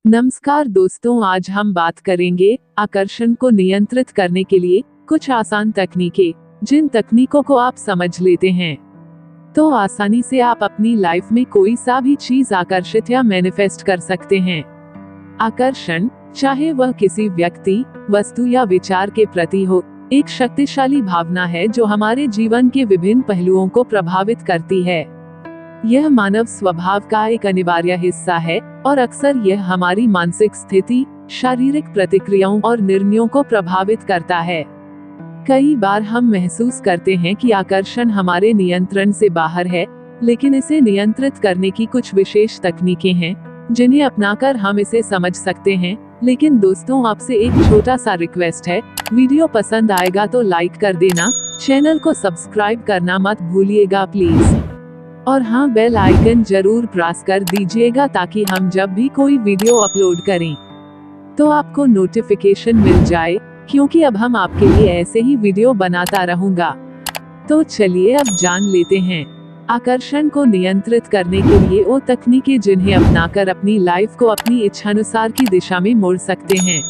नमस्कार दोस्तों, आज हम बात करेंगे आकर्षण को नियंत्रित करने के लिए कुछ आसान तकनीकें, जिन तकनीकों को आप समझ लेते हैं तो आसानी से आप अपनी लाइफ में कोई सा भी चीज आकर्षित या मैनिफेस्ट कर सकते हैं। आकर्षण, चाहे वह किसी व्यक्ति, वस्तु या विचार के प्रति हो, एक शक्तिशाली भावना है जो हमारे जीवन के विभिन्न पहलुओं को प्रभावित करती है। यह मानव स्वभाव का एक अनिवार्य हिस्सा है और अक्सर यह हमारी मानसिक स्थिति, शारीरिक प्रतिक्रियाओं और निर्णयों को प्रभावित करता है। कई बार हम महसूस करते हैं कि आकर्षण हमारे नियंत्रण से बाहर है, लेकिन इसे नियंत्रित करने की कुछ विशेष तकनीकें हैं जिन्हें अपनाकर हम इसे समझ सकते हैं। लेकिन दोस्तों, आपसे एक छोटा सा रिक्वेस्ट है, वीडियो पसंद आएगा तो लाइक कर देना, चैनल को सब्सक्राइब करना मत भूलिएगा प्लीज। और हाँ, बेल आइकन जरूर प्रेस कर दीजिएगा ताकि हम जब भी कोई वीडियो अपलोड करें तो आपको नोटिफिकेशन मिल जाए, क्योंकि अब हम आपके लिए ऐसे ही वीडियो बनाता रहूंगा। तो चलिए अब जान लेते हैं आकर्षण को नियंत्रित करने के लिए वो तकनीकें जिन्हें अपनाकर अपनी लाइफ को अपनी इच्छानुसार की दिशा में मोड़ सकते हैं।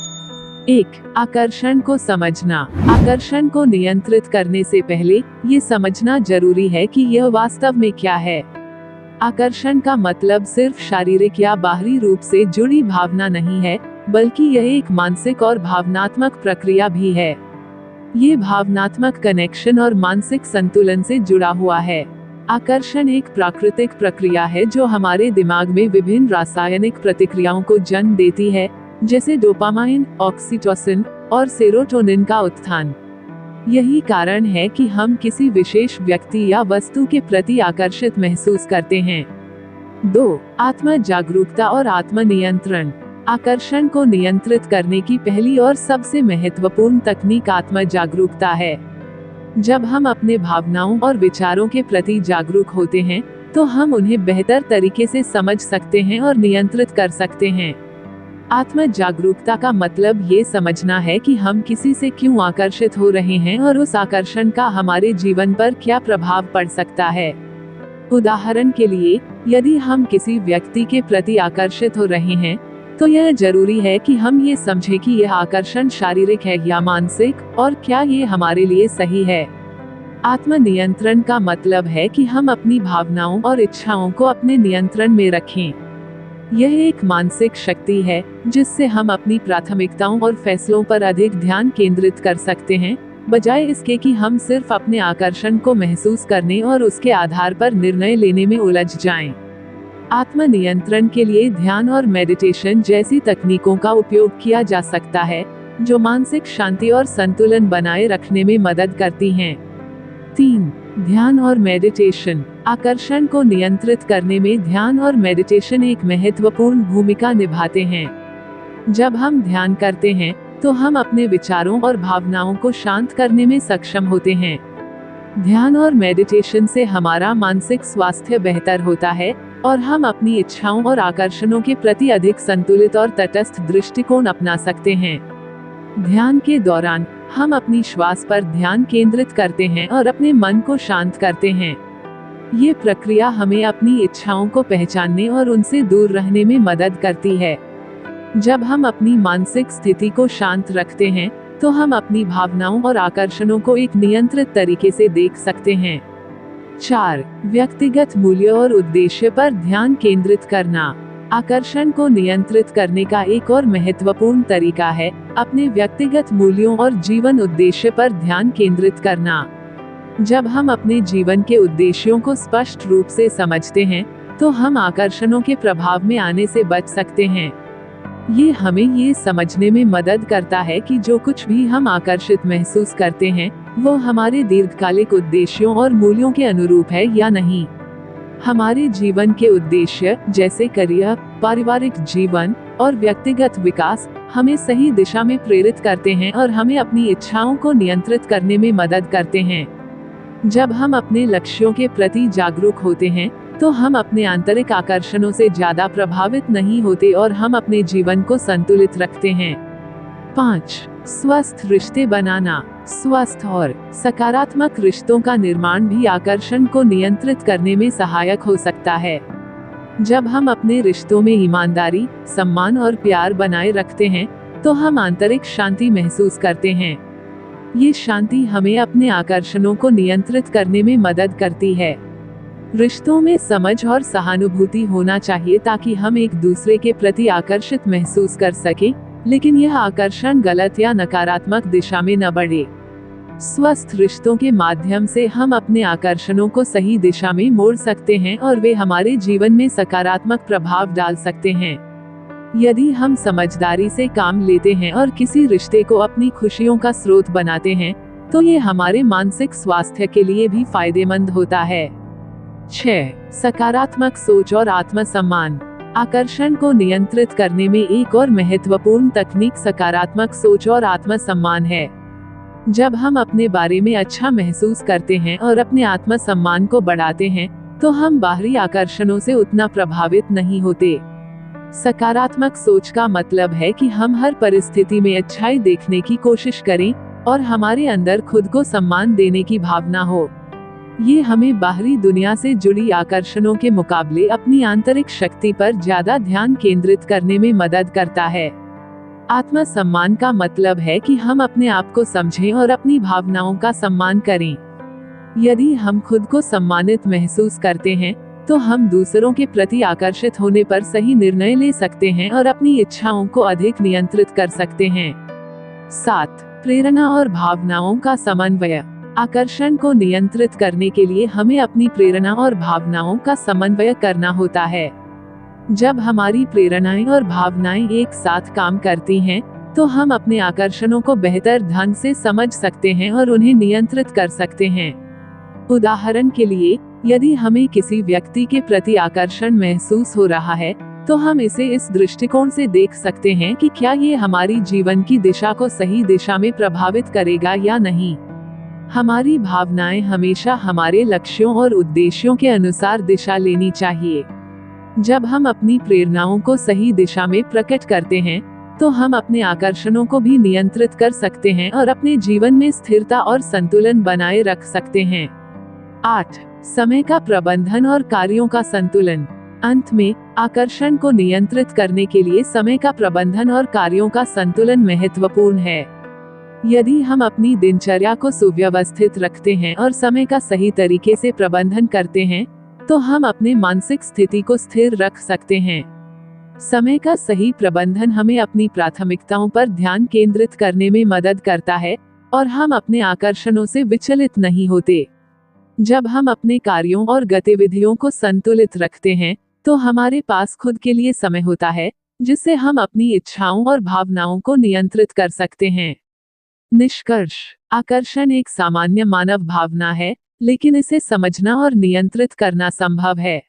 1. आकर्षण को समझना। आकर्षण को नियंत्रित करने से पहले ये समझना जरूरी है कि यह वास्तव में क्या है। आकर्षण का मतलब सिर्फ शारीरिक या बाहरी रूप से जुड़ी भावना नहीं है, बल्कि यह एक मानसिक और भावनात्मक प्रक्रिया भी है। ये भावनात्मक कनेक्शन और मानसिक संतुलन से जुड़ा हुआ है। आकर्षण एक प्राकृतिक प्रक्रिया है जो हमारे दिमाग में विभिन्न रासायनिक प्रतिक्रियाओं को जन्म देती है, जैसे डोपामाइन, ऑक्सीटोसिन और सेरोटोनिन का उत्थान। यही कारण है कि हम किसी विशेष व्यक्ति या वस्तु के प्रति आकर्षित महसूस करते हैं। 2. आत्म जागरूकता और आत्मनियंत्रण। आकर्षण को नियंत्रित करने की पहली और सबसे महत्वपूर्ण तकनीक आत्म जागरूकता है। जब हम अपने भावनाओं और विचारों के प्रति जागरूक होते हैं तो हम उन्हें बेहतर तरीके से समझ सकते हैं और नियंत्रित कर सकते हैं। आत्म जागरूकता का मतलब ये समझना है कि हम किसी से क्यों आकर्षित हो रहे हैं और उस आकर्षण का हमारे जीवन पर क्या प्रभाव पड़ सकता है। उदाहरण के लिए, यदि हम किसी व्यक्ति के प्रति आकर्षित हो रहे हैं तो यह जरूरी है कि हम ये समझें कि यह आकर्षण शारीरिक है या मानसिक, और क्या ये हमारे लिए सही है। आत्म नियंत्रण का मतलब है कि हम अपनी भावनाओं और इच्छाओं को अपने नियंत्रण में रखें। यह एक मानसिक शक्ति है जिससे हम अपनी प्राथमिकताओं और फैसलों पर अधिक ध्यान केंद्रित कर सकते हैं, बजाय इसके कि हम सिर्फ अपने आकर्षण को महसूस करने और उसके आधार पर निर्णय लेने में उलझ जाएं। आत्म नियंत्रण के लिए ध्यान और मेडिटेशन जैसी तकनीकों का उपयोग किया जा सकता है, जो मानसिक शांति और संतुलन बनाए रखने में मदद करती हैं। 3. ध्यान और मेडिटेशन। आकर्षण को नियंत्रित करने में ध्यान और मेडिटेशन एक महत्वपूर्ण भूमिका निभाते हैं। जब हम ध्यान करते हैं तो हम अपने विचारों और भावनाओं को शांत करने में सक्षम होते हैं। ध्यान और मेडिटेशन से हमारा मानसिक स्वास्थ्य बेहतर होता है और हम अपनी इच्छाओं और आकर्षणों के प्रति अधिक संतुलित और तटस्थ दृष्टिकोण अपना सकते हैं। ध्यान के दौरान हम अपनी श्वास पर ध्यान केंद्रित करते हैं और अपने मन को शांत करते हैं। ये प्रक्रिया हमें अपनी इच्छाओं को पहचानने और उनसे दूर रहने में मदद करती है। जब हम अपनी मानसिक स्थिति को शांत रखते हैं तो हम अपनी भावनाओं और आकर्षणों को एक नियंत्रित तरीके से देख सकते हैं। 4. व्यक्तिगत मूल्य और उद्देश्य पर ध्यान केंद्रित करना। आकर्षण को नियंत्रित करने का एक और महत्वपूर्ण तरीका है अपने व्यक्तिगत मूल्यों और जीवन उद्देश्य पर ध्यान केंद्रित करना। जब हम अपने जीवन के उद्देश्यों को स्पष्ट रूप से समझते हैं तो हम आकर्षणों के प्रभाव में आने से बच सकते हैं। ये हमें ये समझने में मदद करता है कि जो कुछ भी हम आकर्षित महसूस करते हैं वो हमारे दीर्घकालिक उद्देश्यों और मूल्यों के अनुरूप है या नहीं। हमारे जीवन के उद्देश्य, जैसे करियर, पारिवारिक जीवन और व्यक्तिगत विकास, हमें सही दिशा में प्रेरित करते हैं और हमें अपनी इच्छाओं को नियंत्रित करने में मदद करते हैं। जब हम अपने लक्ष्यों के प्रति जागरूक होते हैं तो हम अपने आंतरिक आकर्षणों से ज्यादा प्रभावित नहीं होते और हम अपने जीवन को संतुलित रखते हैं। 5. स्वस्थ रिश्ते बनाना। स्वस्थ और सकारात्मक रिश्तों का निर्माण भी आकर्षण को नियंत्रित करने में सहायक हो सकता है। जब हम अपने रिश्तों में ईमानदारी, सम्मान और प्यार बनाए रखते हैं, तो हम आंतरिक शांति महसूस करते हैं। ये शांति हमें अपने आकर्षणों को नियंत्रित करने में मदद करती है। रिश्तों में समझ और सहानुभूति होना चाहिए ताकि हम एक दूसरे के प्रति आकर्षित महसूस कर सकें, लेकिन यह आकर्षण गलत या नकारात्मक दिशा में न बढ़े। स्वस्थ रिश्तों के माध्यम से हम अपने आकर्षणों को सही दिशा में मोड़ सकते हैं और वे हमारे जीवन में सकारात्मक प्रभाव डाल सकते हैं। यदि हम समझदारी से काम लेते हैं और किसी रिश्ते को अपनी खुशियों का स्रोत बनाते हैं, तो ये हमारे मानसिक स्वास्थ्य के लिए भी फायदेमंद होता है। 6. सकारात्मक सोच और आत्मसम्मान। आकर्षण को नियंत्रित करने में एक और महत्वपूर्ण तकनीक सकारात्मक सोच और आत्मसम्मान है। जब हम अपने बारे में अच्छा महसूस करते हैं और अपने आत्मसम्मान को बढ़ाते हैं, तो हम बाहरी आकर्षणों से उतना प्रभावित नहीं होते। सकारात्मक सोच का मतलब है कि हम हर परिस्थिति में अच्छाई देखने की कोशिश करें और हमारे अंदर खुद को सम्मान देने की भावना हो। ये हमें बाहरी दुनिया से जुड़ी आकर्षणों के मुकाबले अपनी आंतरिक शक्ति पर ज्यादा ध्यान केंद्रित करने में मदद करता है। आत्मसम्मान का मतलब है कि हम अपने आप को समझें और अपनी भावनाओं का सम्मान करें। यदि हम खुद को सम्मानित महसूस करते हैं, तो हम दूसरों के प्रति आकर्षित होने पर सही निर्णय ले सकते हैं और अपनी इच्छाओं को अधिक नियंत्रित कर सकते हैं। 7. प्रेरणा और भावनाओं का समन्वय। आकर्षण को नियंत्रित करने के लिए हमें अपनी प्रेरणा और भावनाओं का समन्वय करना होता है। जब हमारी प्रेरणाएं और भावनाएं एक साथ काम करती हैं, तो हम अपने आकर्षणों को बेहतर ढंग से समझ सकते हैं और उन्हें नियंत्रित कर सकते हैं। उदाहरण के लिए, यदि हमें किसी व्यक्ति के प्रति आकर्षण महसूस हो रहा है, तो हम इसे इस दृष्टिकोण से देख सकते हैं कि क्या ये हमारी जीवन की दिशा को सही दिशा में प्रभावित करेगा या नहीं। हमारी भावनाएं हमेशा हमारे लक्ष्यों और उद्देश्यों के अनुसार दिशा लेनी चाहिए। जब हम अपनी प्रेरणाओं को सही दिशा में प्रकट करते हैं, तो हम अपने आकर्षणों को भी नियंत्रित कर सकते हैं और अपने जीवन में स्थिरता और संतुलन बनाए रख सकते हैं। 8. समय का प्रबंधन और कार्यों का संतुलन। अंत में, आकर्षण को नियंत्रित करने के लिए समय का प्रबंधन और कार्यों का संतुलन महत्वपूर्ण है। यदि हम अपनी दिनचर्या को सुव्यवस्थित रखते हैं और समय का सही तरीके से प्रबंधन करते हैं, तो हम अपने मानसिक स्थिति को स्थिर रख सकते हैं। समय का सही प्रबंधन हमें अपनी प्राथमिकताओं पर ध्यान केंद्रित करने में मदद करता है और हम अपने आकर्षणों से विचलित नहीं होते। जब हम अपने कार्यों और गतिविधियों को संतुलित रखते हैं, तो हमारे पास खुद के लिए समय होता है, जिससे हम अपनी इच्छाओं और भावनाओं को नियंत्रित कर सकते हैं। निष्कर्ष: आकर्षण एक सामान्य मानव भावना है, लेकिन इसे समझना और नियंत्रित करना संभव है।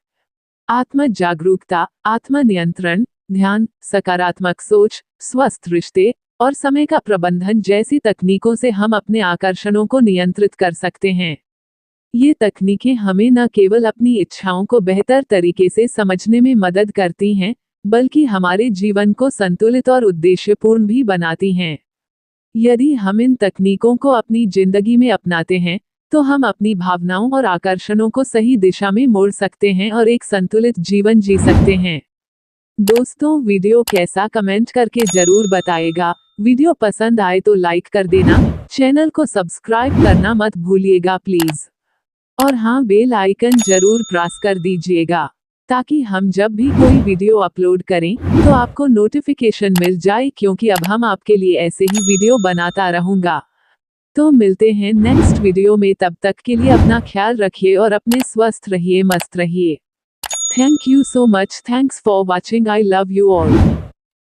आत्म जागरूकता, आत्म नियंत्रण, ध्यान, सकारात्मक सोच, स्वस्थ रिश्ते और समय का प्रबंधन जैसी तकनीकों से हम अपने आकर्षणों को नियंत्रित कर सकते हैं। ये तकनीकें हमें न केवल अपनी इच्छाओं को बेहतर तरीके से समझने में मदद करती हैं, बल्कि हमारे जीवन को संतुलित और उद्देश्यपूर्ण भी बनाती हैं। यदि हम इन तकनीकों को अपनी जिंदगी में अपनाते हैं, तो हम अपनी भावनाओं और आकर्षणों को सही दिशा में मोड़ सकते हैं और एक संतुलित जीवन जी सकते हैं। दोस्तों, वीडियो कैसा कमेंट करके जरूर बताइएगा। वीडियो पसंद आए तो लाइक कर देना, चैनल को सब्सक्राइब करना मत भूलिएगा प्लीज। और हाँ, बेल आइकन जरूर प्रेस कर दीजिएगा, ताकि हम जब भी कोई वीडियो अपलोड करें तो आपको नोटिफिकेशन मिल जाए, क्योंकि अब हम आपके लिए ऐसे ही वीडियो बनाता रहूंगा। तो मिलते हैं नेक्स्ट वीडियो में, तब तक के लिए अपना ख्याल रखिए और अपने स्वस्थ रहिए, मस्त रहिए। Thank you so much, thanks for watching, I love you all.